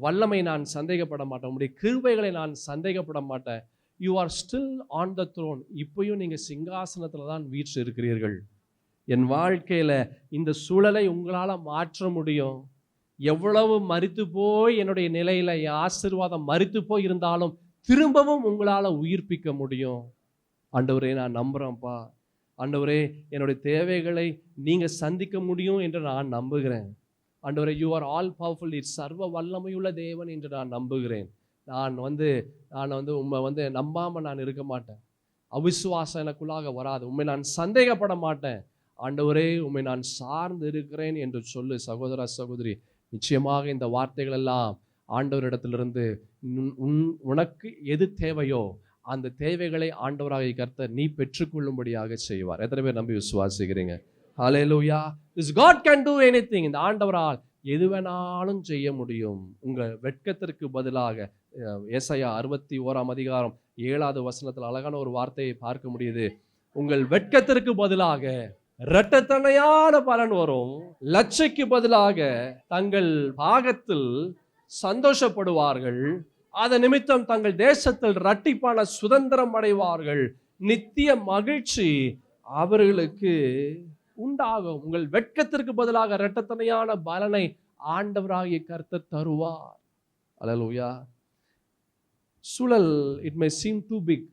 [SPEAKER 1] வல்லமை நான் சந்தேகப்பட மாட்டேன். உம்முடைய கிருபைகளை நான் சந்தேகப்பட மாட்டேன். You are still on the throne. இப்பயும் நீங்கள் சிங்காசனத்தில் தான் வீற்று இருக்கிறீர்கள். என் வாழ்க்கையில் இந்த சூழலை உங்களால் மாற்ற முடியும். எவ்வளவு மரித்து போய் என்னுடைய நிலையில் என் ஆசீர்வாதம் மரித்து போய் இருந்தாலும் திரும்பவும் உங்களால் உயிர்ப்பிக்க முடியும். ஆண்டவரே, நான் நம்புகிறேன்ப்பா. ஆண்டவரே, என்னுடைய தேவைகளை நீங்கள் சந்திக்க முடியும் என்று நான் நம்புகிறேன். ஆண்டவரே, you are all powerful, it's சர்வ வல்லமையுள்ள தேவன் என்று நான் நம்புகிறேன். நான் உண்மை நம்பாமல் நான் இருக்க மாட்டேன். அவிசுவாசம் எனக்குள்ளாக வராது. உண்மை நான் சந்தேகப்பட மாட்டேன். ஆண்டவரே, உண்மை நான் சார்ந்து இருக்கிறேன் என்று சொல்லு சகோதர சகோதரி. நிச்சயமாக இந்த வார்த்தைகள் எல்லாம் ஆண்டவரிடத்திலிருந்து உனக்கு எது தேவையோ அந்த தேவைகளை ஆண்டவராகிய கர்த்தர் நீ பெற்றுக்கொள்ளும்படியாக செய்வார். எத்தனை பேர் நம்பி விசுவாசிக்கிறீங்க? ஹல்லேலூயா. This God can do anything. இந்த ஆண்டவரால் எது வேணாலும் செய்ய முடியும். உங்கள் வெட்கத்திற்கு பதிலாக ஏசாயா 61:7 அழகான ஒரு வார்த்தையை பார்க்க முடியுது. உங்கள் வெட்கத்திற்கு பதிலாக இரட்டத்தனையான பலன் வரும். லட்சைக்கு பதிலாக தங்கள் பாகத்தில் சந்தோஷப்படுவார்கள். அதன் நிமித்தம் தங்கள் தேசத்தில் இரட்டிப்பான சுதந்திரம் அடைவார்கள். நித்திய மகிழ்ச்சி அவர்களுக்கு உண்டாகும். உங்கள் வெட்கத்திற்கு பதிலாக இரட்டத்தனையான பலனை ஆண்டவராகிய கர்த்தர் தருவார். அல்லேலூயா. சூழல் it may seem too big.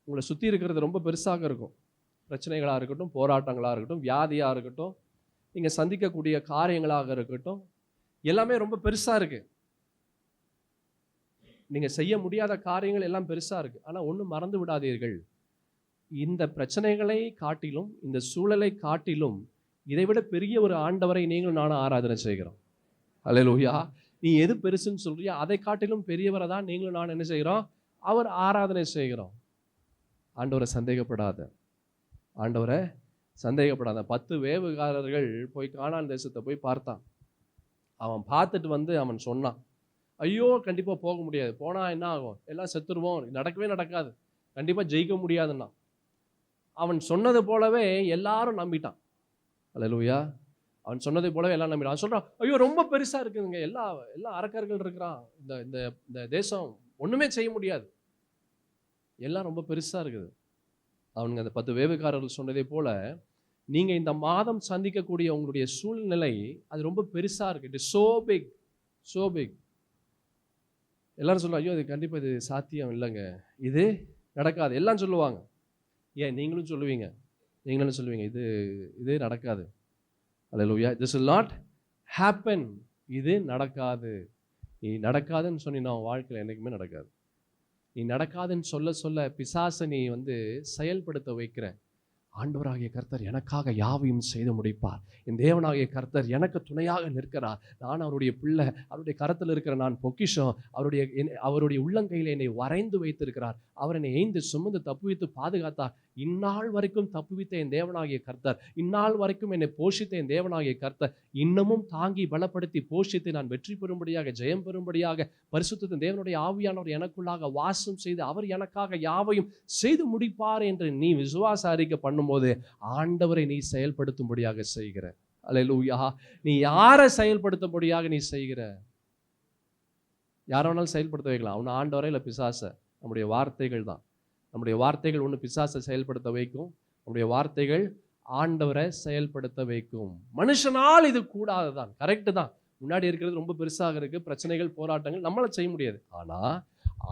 [SPEAKER 1] உங்களை சுற்றி இருக்கிறது ரொம்ப பெருசாக இருக்கும். பிரச்சனைகளாக இருக்கட்டும், போராட்டங்களாக இருக்கட்டும், வியாதியாக இருக்கட்டும், நீங்கள் சந்திக்கக்கூடிய காரியங்களாக இருக்கட்டும், எல்லாமே ரொம்ப பெருசாக இருக்கு. நீங்கள் செய்ய முடியாத காரியங்கள் எல்லாம் பெருசாக இருக்கு. ஆனால் ஒன்று மறந்து விடாதீர்கள், இந்த பிரச்சனைகளை காட்டிலும் இந்த சூழலை காட்டிலும் இதைவிட பெரிய ஒரு ஆண்டவரை நீங்களும் நானும் ஆராதனை செய்கிறோம். அல்லேலூயா. நீ எது பெருசுன்னு சொல்றியோ அதை காட்டிலும் பெரியவரை தான் நீங்களும் நான் என்ன செய்கிறோம், அவர் ஆராதனை செய்கிறோம். ஆண்டவரை சந்தேகப்படாத, ஆண்டவரை சந்தேகப்படாத. 10 வேவுகாரர்கள் போய் கானான் தேசத்தை போய் பார்த்தான். அவன் பார்த்துட்டு அவன் சொன்னான், ஐயோ கண்டிப்பாக போக முடியாது, போனால் என்ன ஆகும், எல்லாம் செத்துருவோம், நடக்கவே நடக்காது, கண்டிப்பாக ஜெயிக்க முடியாதுன்னா. அவன் சொன்னது போலவே எல்லாரும் நம்பிட்டான். அல்லேலூயா. அவன் சொன்னதை போலவே எல்லாம் நம்பிட்டான். அவன் சொல்கிறான், ஐயோ ரொம்ப பெருசாக இருக்குதுங்க, எல்லா அரக்கர்கள் இருக்கிறான், இந்த தேசம் ஒன்றுமே செய்ய முடியாது, எல்லாம் ரொம்ப பெருசாக இருக்குது. அவனுங்க அந்த 10 வேவுக்காரர்கள் சொன்னதை போல நீங்கள் இந்த மாதம் சந்திக்கக்கூடிய உங்களுடைய சூழ்நிலை அது ரொம்ப பெருசாக இருக்குது. It is so big, so big. எல்லாரும் சொல்லுவாங்க, ஐயோ இது கண்டிப்பாக இது சாத்தியம் இல்லைங்க, இது நடக்காது, எல்லாம் சொல்லுவாங்க. ஏன் நீங்களும் சொல்லுவீங்க, இது நடக்காது. அல்லேலூயா. This will not happen. இது நடக்காது. நீ நடக்காதுன்னு சொன்னீங்கன்னா வாழ்க்கையில் என்றைக்குமே நடக்காது. நீ நடக்காதுன்னு சொல்ல பிசாசை நீ செயல்படுத்த வைக்கிற. ஆண்டவராகிய கர்த்தர் எனக்காக யாவையும் செய்து முடிப்பார். என் தேவனாகிய கர்த்தர் எனக்கு துணையாக நிற்கிறார். நான் அவருடைய பிள்ளை, அவருடைய கரத்தில் இருக்கிற நான் பொக்கிஷம். அவருடைய உள்ளங்கையில் என்னை வரைந்து வைத்திருக்கிறார். அவர் என்னை ஏய்ந்து சுமந்து தப்புவித்து பாதுகாத்தார். இந்நாள் வரைக்கும் தப்புவித்த என் தேவனாகிய கர்த்தர், இந்நாள் வரைக்கும் என்னை போஷித்த என் தேவனாகிய கர்த்தர் இன்னமும் தாங்கி பலப்படுத்தி போஷித்து நான் வெற்றி பெறும்படியாக, ஜெயம் பெறும்படியாக பரிசுத்த தேவனுடைய ஆவியானவர் எனக்குள்ளாக வாசம் செய்து அவர் எனக்காக யாவையும் செய்து முடிப்பார் என்று நீ விசுவாச அறிக்கை பண்ணும்போது ஆண்டவரை நீ செயல்படுத்தும்படியாக செய்கிற. அல்லேலூயா. நீ யாரை செயல்படுத்தும்படியாக நீ செய்கிற? யாரை வேணாலும் செயல்படுத்த வைக்கலாம். அவனை ஆண்டவரை இல்லை பிசாசை. நம்முடைய வார்த்தைகள் தான். நம்முடைய வார்த்தைகள் ஒன்று பிசாசை செயல்படுத்த வைக்கும், நம்முடைய வார்த்தைகள் ஆண்டவரை செயல்படுத்த வைக்கும். மனுஷனால் இது கூடாது தான், கரெக்டு தான். முன்னாடி இருக்கிறது ரொம்ப பெருசாக இருக்குது, பிரச்சனைகள் போராட்டங்கள் நம்மளை செய்ய முடியாது. ஆனால்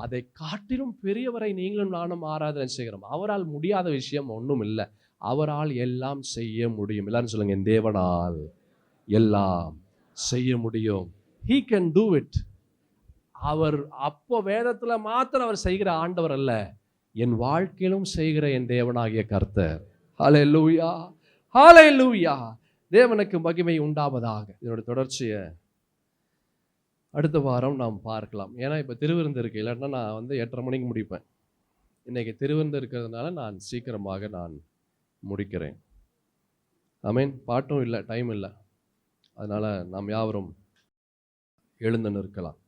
[SPEAKER 1] அதை காட்டிலும் பெரியவரை நீங்களும் நானும் ஆராதனை செய்கிறோம். அவரால் முடியாத விஷயம் ஒன்றும் இல்லை. அவரால் எல்லாம் செய்ய முடியும். எல்லாரும் சொல்லுங்க, என் தேவனால் எல்லாம் செய்ய முடியும். He can do it. அவர் அப்போ வேதத்தில் மாத்திரம் அவர் செய்கிற ஆண்டவர் அல்ல, என் வாழ்க்கையிலும் செய்கிற என் தேவனாகிய கர்த்தர். ஹல்லேலூயா, ஹல்லேலூயா. தேவனுக்கு மகிமை உண்டாவதாக. இதோட தொடர்ச்சியை அடுத்த வாரம் நாம் பார்க்கலாம். ஏன்னா இப்போ திருவிருந்து இருக்கு, இல்லைன்னா நான் 8:30 மணிக்கு முடிப்பேன். இன்னைக்கு திருவிருந்து இருக்கிறதுனால நான் சீக்கிரமாக நான் முடிக்கிறேன். ஆமீன். பாட்டும் இல்லை, டைம் இல்லை, அதனால் நாம் யாவரும் எழுந்து நிற்கலாம்.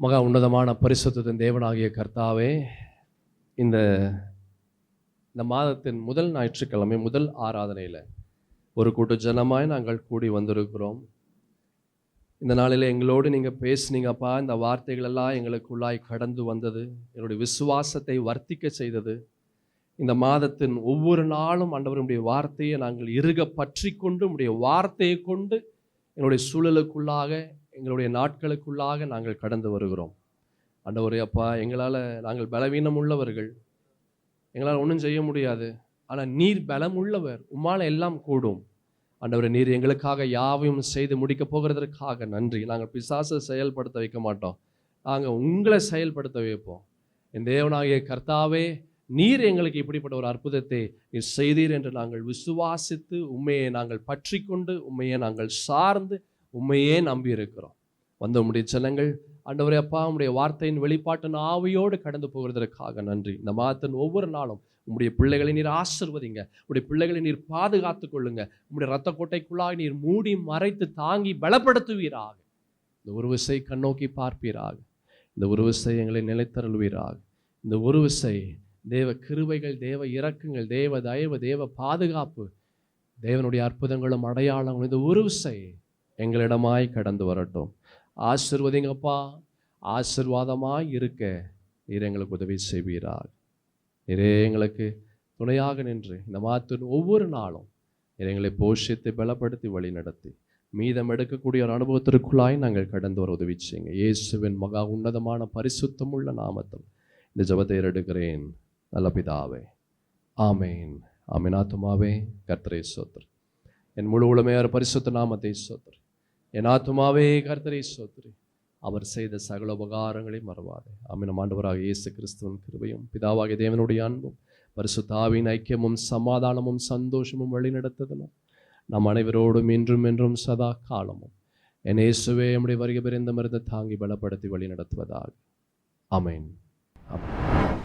[SPEAKER 1] மகா உன்னதமான பரிசுத்தத்தின் தேவனாகிய கர்த்தாவே, இந்த மாதத்தின் முதல் ஞாயிற்றுக்கிழமை முதல் ஆராதனையில் ஒரு கூட்டு ஜனமாய் நாங்கள் கூடி வந்திருக்கிறோம். இந்த நாளில் எங்களோடு நீங்கள் பேசுனீங்கப்பா. இந்த வார்த்தைகளெல்லாம் எங்களுக்குள்ளாய் கடந்து வந்தது, என்னுடைய விசுவாசத்தை வர்த்திக்க செய்தது. இந்த மாதத்தின் ஒவ்வொரு நாளும் ஆண்டவருடைய வார்த்தையை நாங்கள் இறுக பற்றி கொண்டு உடைய வார்த்தையை கொண்டு எங்களுடைய சூழலுக்குள்ளாக, எங்களுடைய நாட்களுக்குள்ளாக நாங்கள் கடந்து வருகிறோம். ஆண்டவரே அப்பா, எங்களால் நாங்கள் பலவீனம் உள்ளவர்கள், எங்களால் ஒன்றும் செய்ய முடியாது. ஆனால் நீர் பலம் உள்ளவர், உம்மால் எல்லாம் கூடும். ஆண்டவரே, நீர் எங்களுக்காக யாவையும் செய்து முடிக்க போகிறதற்காக நன்றி. நாங்கள் பிசாசை செயல்படுத்த வைக்க மாட்டோம், நாங்கள் உங்களை செயல்படுத்த வைப்போம். என் தேவனாகிய கர்த்தாவே, நீர் எங்களுக்கு இப்படிப்பட்ட ஒரு அற்புதத்தை நீர் செய்தீர் என்று நாங்கள் விசுவாசித்து உண்மையை நாங்கள் பற்றி கொண்டு உண்மையை நாங்கள் சார்ந்து உண்மையே நம்பி இருக்கிறோம். வந்த உம்முடைய ஜனங்கள் ஆண்டவரே அப்பா, உம்முடைய வார்த்தையின் வெளிப்பாட்டின் ஆவியோடு கடந்து போகிறதற்காக நன்றி. இந்த மாதத்தின் ஒவ்வொரு நாளும் உம்முடைய பிள்ளைகளை நீர் ஆசிர்வதிங்க, உம்முடைய பிள்ளைகளை நீர் பாதுகாத்து கொள்ளுங்க, உம்முடைய இரத்த கோட்டைக்குள்ளாக நீர் மூடி மறைத்து தாங்கி பலப்படுத்துவீராக. இந்த ஒரு விசை கண்ணோக்கி பார்ப்பீராக, இந்த ஒரு விசை எங்களை நிலைத்தருள்வீராக. இந்த ஒரு விசை தேவ கிருபைகள், தேவ இரக்கங்கள், தேவ தயவு, தேவ பாதுகாப்பு, தேவனுடைய அற்புதங்களும் அடையாளங்களும் இந்த ஒரு விசை எங்களிடமாய் கடந்து வரட்டும். ஆசிர்வதிங்கப்பா, ஆசிர்வாதமாய் இருக்க நீர் எங்களுக்கு உதவி செய்வீராக. நீரே எங்களுக்கு துணையாக நின்று இந்த மாதத்தின் ஒவ்வொரு நாளும் நீர் எங்களை போஷித்து பலப்படுத்தி வழி நடத்தி மீதம் எடுக்கக்கூடிய ஒரு அனுபவத்திற்குள்ளாய் நாங்கள் கடந்து வர உதவி செய்யுங்க. இயேசுவின் மகா உன்னதமான பரிசுத்தமுள்ள நாமத்தில் இந்த ஜெபத்தை எடுக்கிறேன் நல்ல பிதாவே, ஆமேன். ஆமேன். ஆத்துமாவே கர்த்தரை ஸ்தோத்திரி, என் முழு உளமையார் பரிசுத்த நாமத்தை ஸ்தோத்திரி. என் ஆத்துமாவே கர்த்தரை ஸ்தோத்திரி, அவர் செய்த சகல உபகாரங்களை மறவாதே. ஆமென். ஆண்டவராக இயேசு கிறிஸ்துவின் கிருபையும் பிதாவாகிய தேவனுடைய அன்பும் பரிசுத்த ஆவியின் ஐக்கியமும் சமாதானமும் சந்தோஷமும் வழிநடத்துதலும் நம் அனைவரோடும் இன்றும் என்றும் சதா காலமும் என் இயேசுவே நம்முடைய வருகை பெரிந்த மருந்து தாங்கி பலப்படுத்தி வழி நடத்துவதாக. ஆமென். ஆமென்.